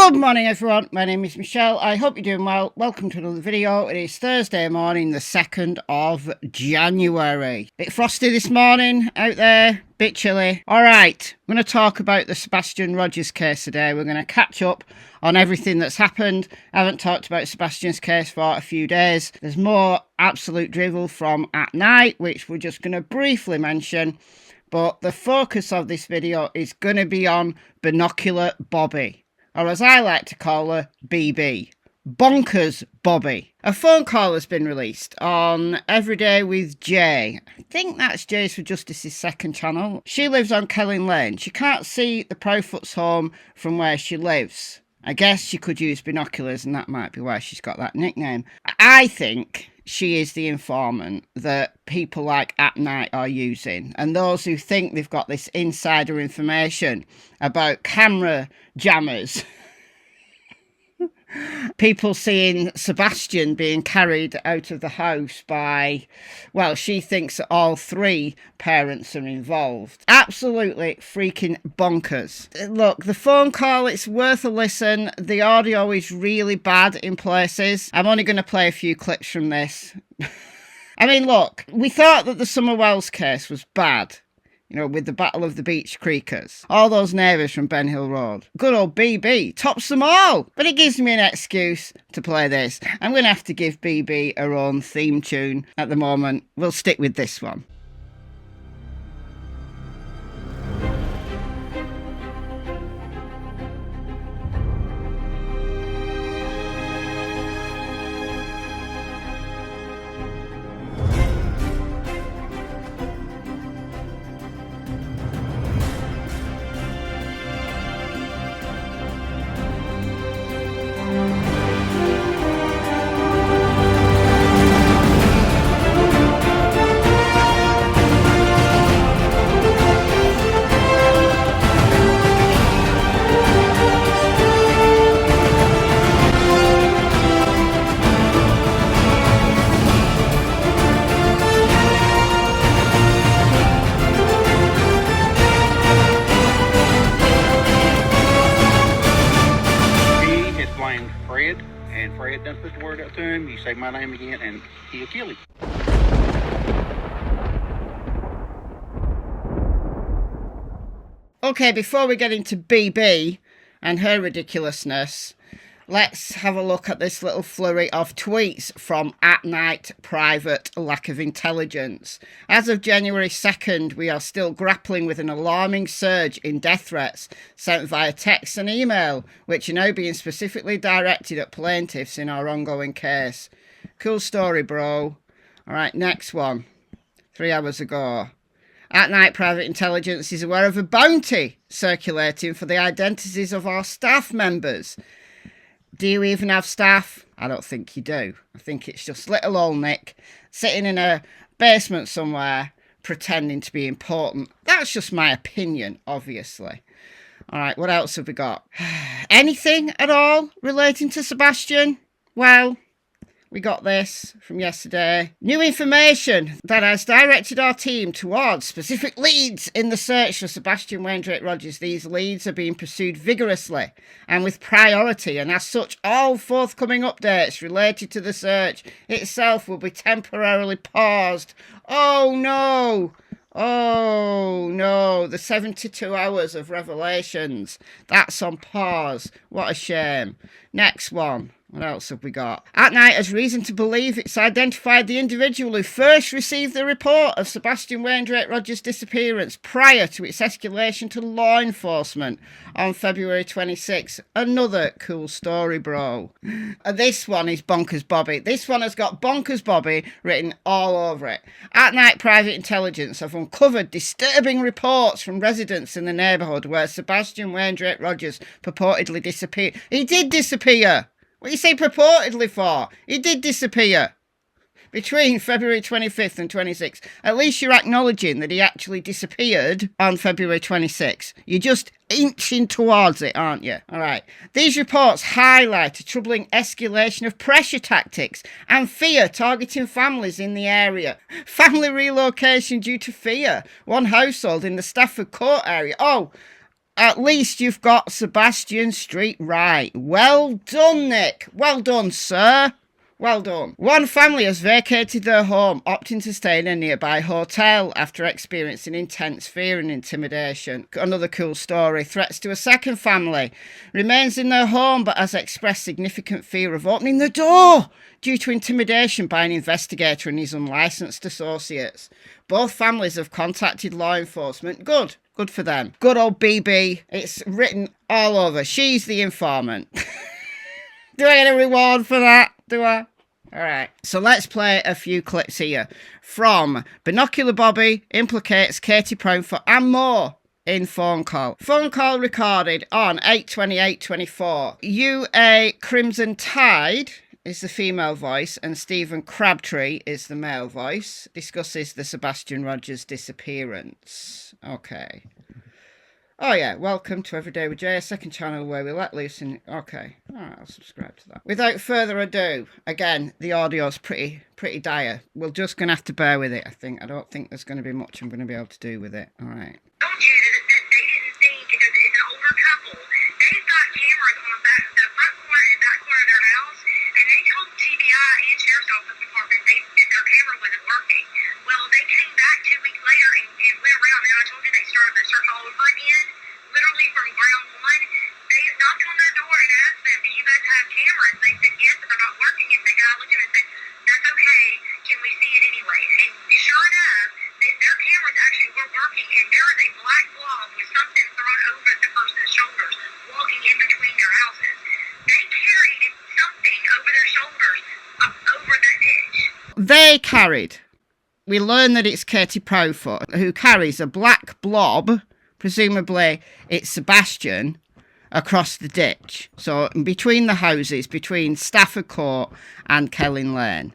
Good morning everyone, my name is Michelle. I hope you're doing well. Welcome to another video. It is Thursday morning, the 2nd of January. Bit frosty this morning out there, bit chilly. Alright, I'm going to talk about the Sebastian Rogers case today. We're going to catch up on everything that's happened. I haven't talked about Sebastian's case for a few days. There's more absolute drivel from at night, which we're just going to briefly mention. But the focus of this video is going to be on Binocular Bobbie, or as I like to call her, BB. Bonkers Bobbie. A phone call has been released on Everyday with Jay. I think that's Jay's for Justice's second channel. She lives on Kelling Lane. She can't see the Proudfoot's home from where she lives. I guess she could use binoculars and that might be why she's got that nickname. I think she is the informant that people like At Night are using. And those who think they've got this insider information about camera jammers. People seeing Sebastian being carried out of the house by, well, she thinks that all three parents are involved. Absolutely freaking bonkers. Look, the phone call, it's worth a listen. The audio is really bad in places. I'm only going to play a few clips from this. I mean, look, we thought that the Summer Wells case was bad. You know, with the Battle of the Beach Creekers. All those neighbours from Ben Hill Road. Good old BB tops them all. But it gives me an excuse to play this. I'm going to have to give BB her own theme tune at the moment. We'll stick with this one. Fred done put the word out to him. You say my name again and he'll kill him. Okay, before we get into BB and her ridiculousness, let's have a look at this little flurry of tweets from At Night Private Lack of Intelligence. As of January 2nd, we are still grappling with an alarming surge in death threats sent via text and email, which are now being specifically directed at plaintiffs in our ongoing case. Cool story, bro. All right, next one. 3 hours ago. At Night Private Intelligence is aware of a bounty circulating for the identities of our staff members. Do you even have staff? I don't think you do. I think it's just little old Nick sitting in a basement somewhere pretending to be important. That's just my opinion, obviously. All right, what else have we got? Anything at all relating to Sebastian? Well, we got this from yesterday. New information that has directed our team towards specific leads in the search for Sebastian Wainwright Rogers. These leads are being pursued vigorously and with priority, and as such, all forthcoming updates related to the search itself will be temporarily paused. Oh no! Oh no, the 72 hours of revelations. That's on pause. What a shame. Next one. What else have we got? At Night has reason to believe it's identified the individual who first received the report of Sebastian Wainwright Rogers' disappearance prior to its escalation to law enforcement on February 26. Another cool story, bro. This one is Bonkers Bobbie. This one has got Bonkers Bobbie written all over it. At Night Private Intelligence have uncovered disturbing reports from residents in the neighbourhood where Sebastian Wainwright Rogers purportedly disappeared. He did disappear. What do you say purportedly for? He did disappear. Between February 25th and 26th. At least you're acknowledging that he actually disappeared on February 26th. You're just inching towards it, aren't you? All right. These reports highlight a troubling escalation of pressure tactics and fear targeting families in the area. Family relocation due to fear. One household in the Stafford Court area. Oh, at least you've got Sebastian Street right. Well done, Nick. Well done, sir. Well done. One family has vacated their home, opting to stay in a nearby hotel after experiencing intense fear and intimidation. Another cool story. Threats to a second family. Remains in their home but has expressed significant fear of opening the door due to intimidation by an investigator and his unlicensed associates. Both families have contacted law enforcement. Good. Good for them. Good old BB. It's written all over. She's the informant. Do I get a reward for that? Do I? All right. So let's play a few clips here from Binocular Bobbie, Implicates, Katie Proudfoot, and more in phone call. Phone call recorded on 8/28/24. UA Crimson Tide is the female voice and Stephen Crabtree is the male voice. Discusses the Sebastian Rogers disappearance. Okay. Oh yeah, welcome to Everyday with Jay, a second channel where we let loose and... Okay, alright, I'll subscribe to that. Without further ado, again, the audio's pretty dire. We're just going to have to bear with it, I think. I don't think there's going to be much I'm going to be able to do with it. Alright. Told you that they didn't think, because it's an older couple, they've got cameras on the front corner and back corner of their house, and they told TBI and Sheriff's Office Department that their camera wasn't working. Well, they came back 2 weeks later and went around, and I told you they started the search all over again, literally from ground one. They knocked on their door and asked them, do you guys have cameras? They said yes, but they're not working. And the guy looked at them and said, that's okay, can we see it anyway? And sure enough, their cameras actually were working, and there is a black blob with something thrown over the person's shoulders, walking in between their houses. They carried something over their shoulders, over that ditch. They carried. We learn that it's Katie Proudfoot who carries a black blob, presumably it's Sebastian, across the ditch. So between the houses, between Stafford Court and Kelling Lane.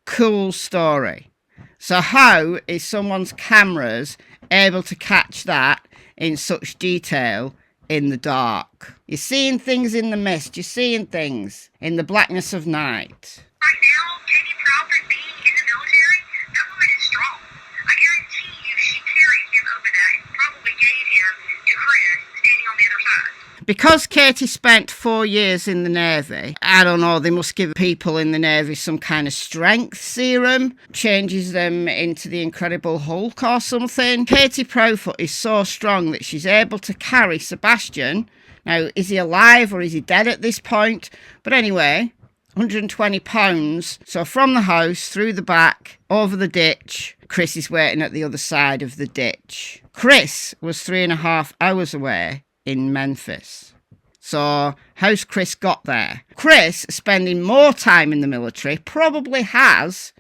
Cool story. So how is someone's cameras able to catch that in such detail in the dark? You're seeing things in the mist. You're seeing things in the blackness of night. Right now, Katie Proudfoot being in the military, that woman is strong. I guarantee you she carried him over that and probably gave him to Chris standing on the other side. Because Katie spent 4 years in the Navy, I don't know, they must give people in the Navy some kind of strength serum, changes them into the Incredible Hulk or something. Katie Proudfoot is so strong that she's able to carry Sebastian. Now, is he alive or is he dead at this point? But anyway, 120 pounds. So from the house, through the back, over the ditch. Chris is waiting at the other side of the ditch. Chris was 3.5 hours away in Memphis. So how's Chris got there? Chris, spending more time in the military, probably has,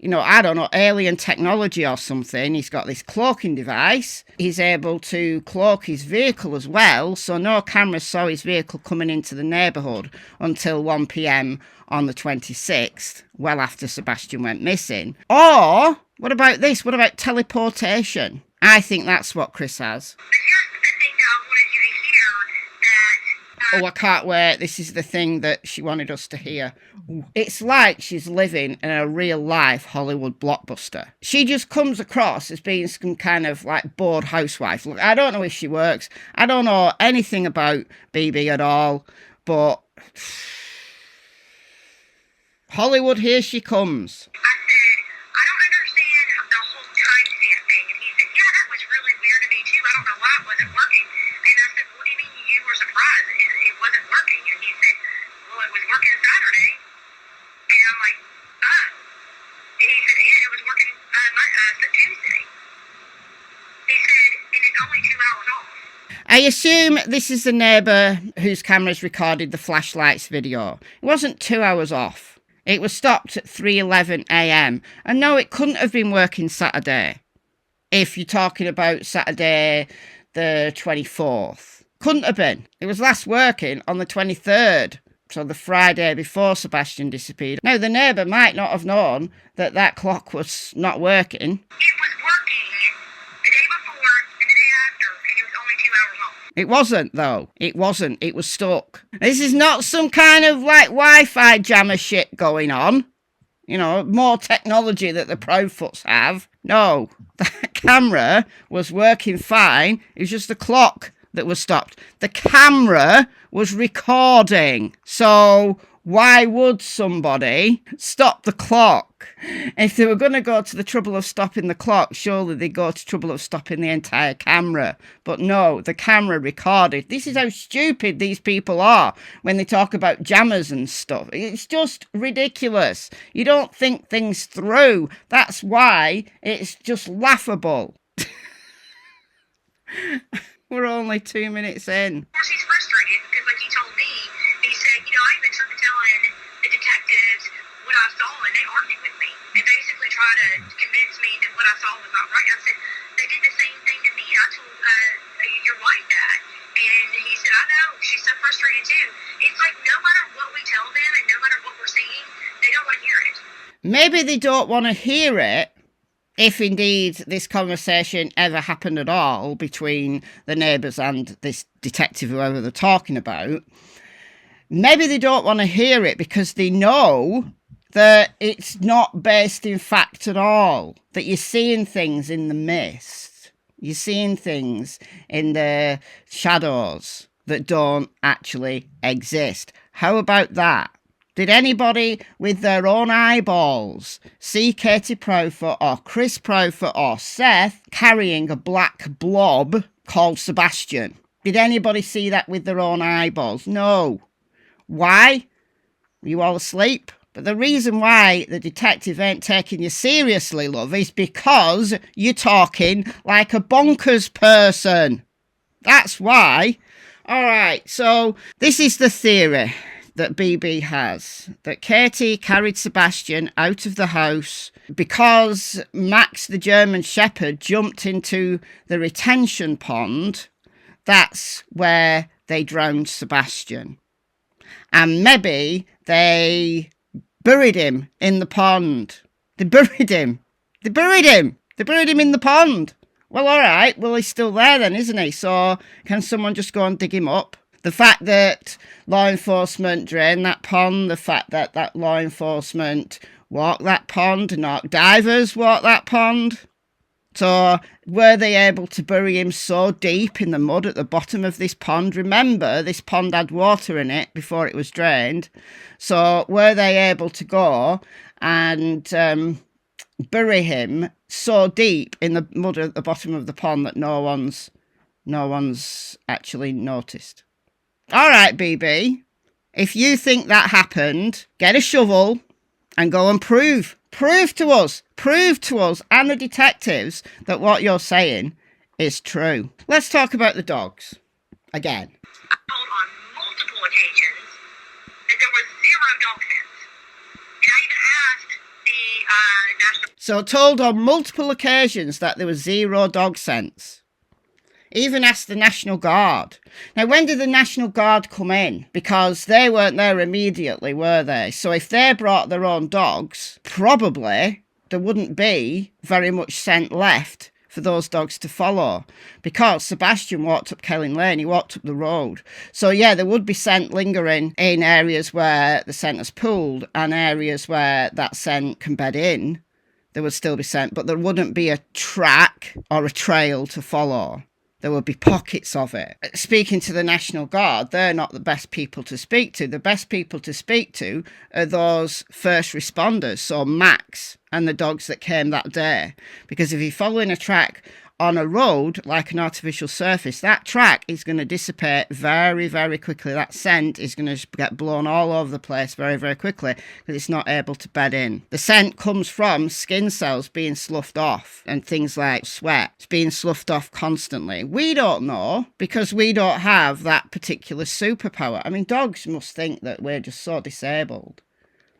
I don't know, alien technology or something. He's got this cloaking device. He's able to cloak his vehicle as well, so no cameras saw his vehicle coming into the neighbourhood until 1 p.m. on the 26th, well after Sebastian went missing. Or, what about this? What about teleportation? I think that's what Chris has. But here's the thing that I wanted you to hear, that... Oh, I can't wait. This is the thing that she wanted us to hear. It's like she's living in a real-life Hollywood blockbuster. She just comes across as being some kind of, bored housewife. Look, I don't know if she works. I don't know anything about BB at all. But... Hollywood, here she comes. I said, I don't understand the whole timestamp thing. And he said, yeah, that was really weird to me too. I don't know why it wasn't working. And I said, what do you mean you were surprised it wasn't working? And he said, well, it was working Saturday. And I'm like, oh. And he said, and it was working Tuesday. He said, and it's only 2 hours off. I assume this is the neighbour whose cameras recorded the flashlights video. It wasn't 2 hours off. It was stopped at 3:11 a.m. And no, it couldn't have been working Saturday. If you're talking about Saturday the 24th. Couldn't have been. It was last working on the 23rd. So the Friday before Sebastian disappeared. Now, the neighbour might not have known that that clock was not working. It was working the day before and the day after, and it was only 2 hours off. It wasn't, though. It wasn't. It was stuck. This is not some kind of, Wi-Fi jammer shit going on. More technology that the Proudfoots have. No. That camera was working fine. It was just the clock that was stopped. The camera was recording. So why would somebody stop the clock? If they were going to go to the trouble of stopping the clock, surely they'd go to trouble of stopping the entire camera. But no, the camera recorded. This is how stupid these people are when they talk about jammers and stuff. It's just ridiculous. You don't think things through. That's why it's just laughable. We're only 2 minutes in. Of course, he's frustrated because, like he told me, he said, you know, I even started telling the detectives what I saw, and they argued with me and basically tried to convince me that what I saw was not right. I said, they did the same thing to me. I told your wife that. And he said, I know. She's so frustrated, too. It's like no matter what we tell them and no matter what we're seeing, they don't want to hear it. Maybe they don't want to hear it. If indeed this conversation ever happened at all between the neighbours and this detective, whoever they're talking about, maybe they don't want to hear it because they know that it's not based in fact at all, that you're seeing things in the mist, you're seeing things in the shadows that don't actually exist. How about that? Did anybody with their own eyeballs see Katie Proudfoot or Chris Proudfoot or Seth carrying a black blob called Sebastian? Did anybody see that with their own eyeballs? No. Why? Were you all asleep? But the reason why the detective ain't taking you seriously, love, is because you're talking like a bonkers person. That's why. All right, so this is the theory that BB has, that Katie carried Sebastian out of the house because Max, the German Shepherd, jumped into the retention pond. That's where they drowned Sebastian. And maybe they buried him in the pond. They buried him in the pond. Well, all right. Well, he's still there then, isn't he? So can someone just go and dig him up? The fact that law enforcement drained that pond, the fact that law enforcement walked that pond, not divers walked that pond. So were they able to bury him so deep in the mud at the bottom of this pond? Remember, this pond had water in it before it was drained. So were they able to go and bury him so deep in the mud at the bottom of the pond that no one's actually noticed? All right, BB, if you think that happened, get a shovel and go and prove to us and the detectives that what you're saying is true. Let's talk about the dogs again. I told on multiple occasions that there was 0 dog scents. And I even asked the national... So told on multiple occasions that there was 0 dog scents. Even asked the National Guard. Now, when did the National Guard come in? Because they weren't there immediately, were they? So if they brought their own dogs, probably there wouldn't be very much scent left for those dogs to follow. Because Sebastian walked up Kelling Lane, he walked up the road. So yeah, there would be scent lingering in areas where the scent has pooled and areas where that scent can bed in. There would still be scent, but there wouldn't be a track or a trail to follow. There would be pockets of it. Speaking to the National Guard, they're not the best people to speak to. The best people to speak to are those first responders, so Max and the dogs that came that day. Because if you're following a track on a road, like an artificial surface, that track is going to dissipate very, very quickly. That scent is going to get blown all over the place very, very quickly because it's not able to bed in. The scent comes from skin cells being sloughed off and things like sweat. It's being sloughed off constantly. We don't know because we don't have that particular superpower. I mean, dogs must think that we're just so disabled.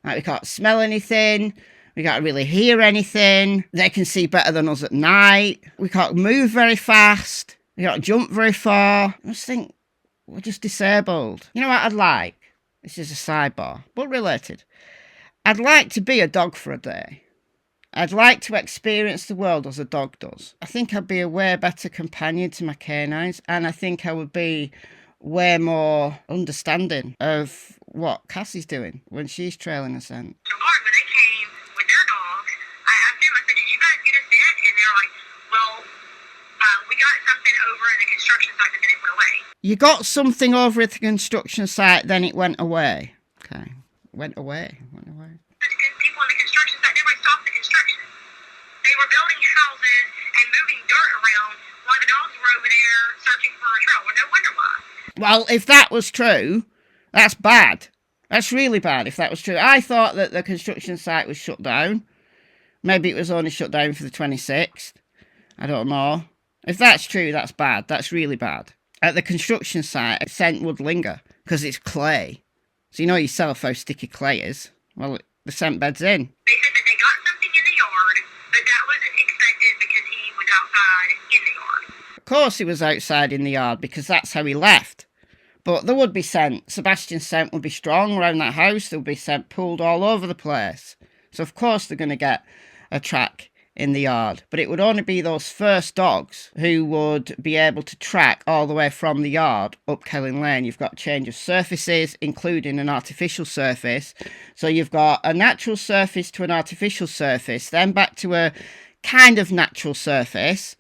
Like we can't smell anything. We can't really hear anything. They can see better than us at night. We can't move very fast. We can't jump very far. I just think we're just disabled. You know what I'd like? This is a sidebar, but related. I'd like to be a dog for a day. I'd like to experience the world as a dog does. I think I'd be a way better companion to my canines, and I think I would be way more understanding of what Cassie's doing when she's trailing a scent. So Lord, when they came with their dogs, I asked them, I said, did you guys get a scent? And they're like, well, we got something something over in the construction site, and then it went away. You got something over at the construction site, then it went away. Okay. Went away. People on the construction site, they would stop the construction. They were building houses and moving dirt around while the dogs were over there searching for a trail. Well, no wonder why. Well, if that was true, that's bad. That's really bad if that was true. I thought that the construction site was shut down. Maybe it was only shut down for the 26th. I don't know. If that's true, that's bad. That's really bad. At the construction site, scent would linger because it's clay. So you know yourself how sticky clay is. Well, the scent bed's in. They said that they got something in the yard, but that wasn't expected because he was outside in the yard. Of course he was outside in the yard because that's how he left. But there would be scent. Sebastian's scent would be strong around that house. There would be scent pooled all over the place. So of course they're going to get a track in the yard. But it would only be those first dogs who would be able to track all the way from the yard up Kelling Lane. You've got a change of surfaces, including an artificial surface. So you've got a natural surface to an artificial surface, then back to a kind of natural surface.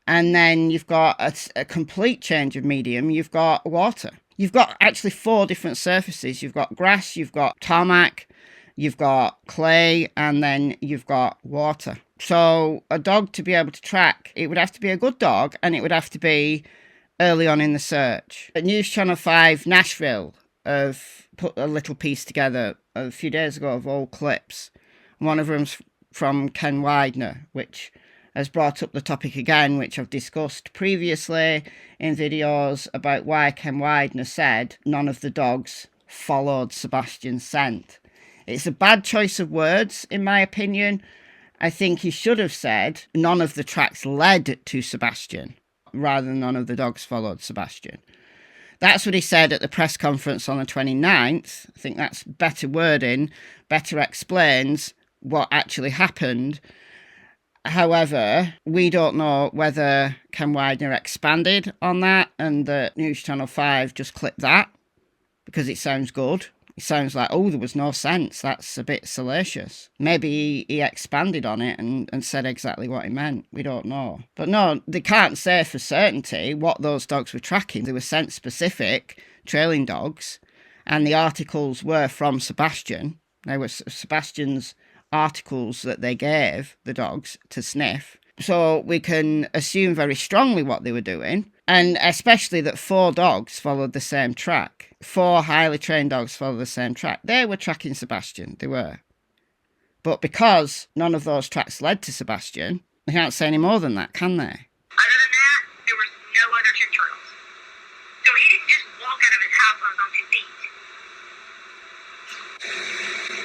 And then you've got a complete change of medium. You've got water. You've got actually 4 different surfaces. You've got grass, you've got tarmac, you've got clay, and then you've got water. So a dog to be able to track, it would have to be a good dog, and it would have to be early on in the search. At News Channel 5 Nashville have put a little piece together a few days ago of old clips. One of them's from Ken Widener, which has brought up the topic again, which I've discussed previously in videos about why Ken Widener said none of the dogs followed Sebastian's scent. It's a bad choice of words, in my opinion. I think he should have said none of the tracks led to Sebastian, rather than none of the dogs followed Sebastian. That's what he said at the press conference on the 29th. I think that's better wording, better explains what actually happened. However, we don't know whether Ken Widener expanded on that and that News Channel 5 just clipped that because it sounds good. It sounds like, oh, there was no sense. That's a bit salacious. Maybe he expanded on it and said exactly what he meant. We don't know. But no, they can't say for certainty what those dogs were tracking. They were scent-specific trailing dogs, and the articles were from Sebastian. They were Sebastian's articles that they gave the dogs to sniff. So we can assume very strongly what they were doing, and especially that 4 dogs followed the same track. 4 highly trained dogs followed the same track. They were tracking Sebastian, they were. But because none of those tracks led to Sebastian, they can't say any more than that, can they? Other than that, there was no other scent trails. So he didn't just walk out of his house on his own 2 feet.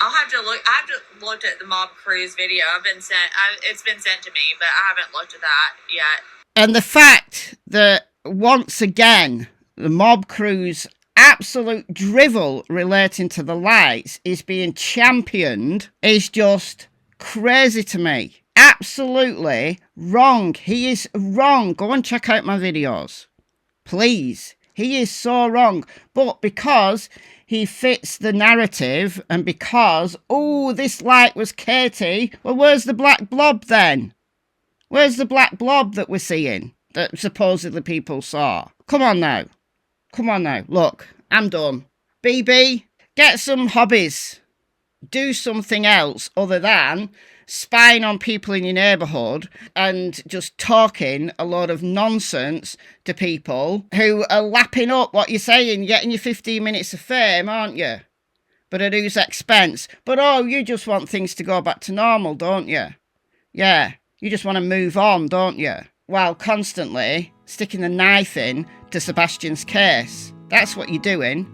I'll have to look. I haven't looked at the mob cruise video. It's been sent to me, but I haven't looked at that yet. And the fact that once again the mob cruise absolute drivel relating to the lights is being championed is just crazy to me. Absolutely wrong. He is wrong. Go and check out my videos, please. He is so wrong. But because he fits the narrative, and because, oh, this light was Katie, well, where's the black blob then? Where's the black blob that we're seeing, that supposedly people saw? Come on now. Come on now. Look, I'm done. BB, get some hobbies. Do something else other than spying on people in your neighbourhood and just talking a lot of nonsense to people who are lapping up what you're saying. You're getting your 15 minutes of fame, aren't you? But at whose expense? But oh, you just want things to go back to normal, don't you? Yeah, you just want to move on, don't you? While constantly sticking the knife in to Sebastian's case. That's what you're doing.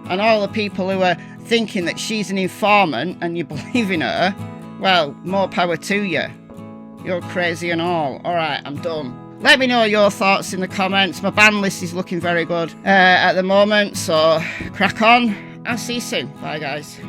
And all the people who are thinking that she's an informant and you believe in her, well, more power to you. You're crazy and all. Alright, I'm done. Let me know your thoughts in the comments. My ban list is looking very good at the moment, so crack on. I'll see you soon. Bye, guys.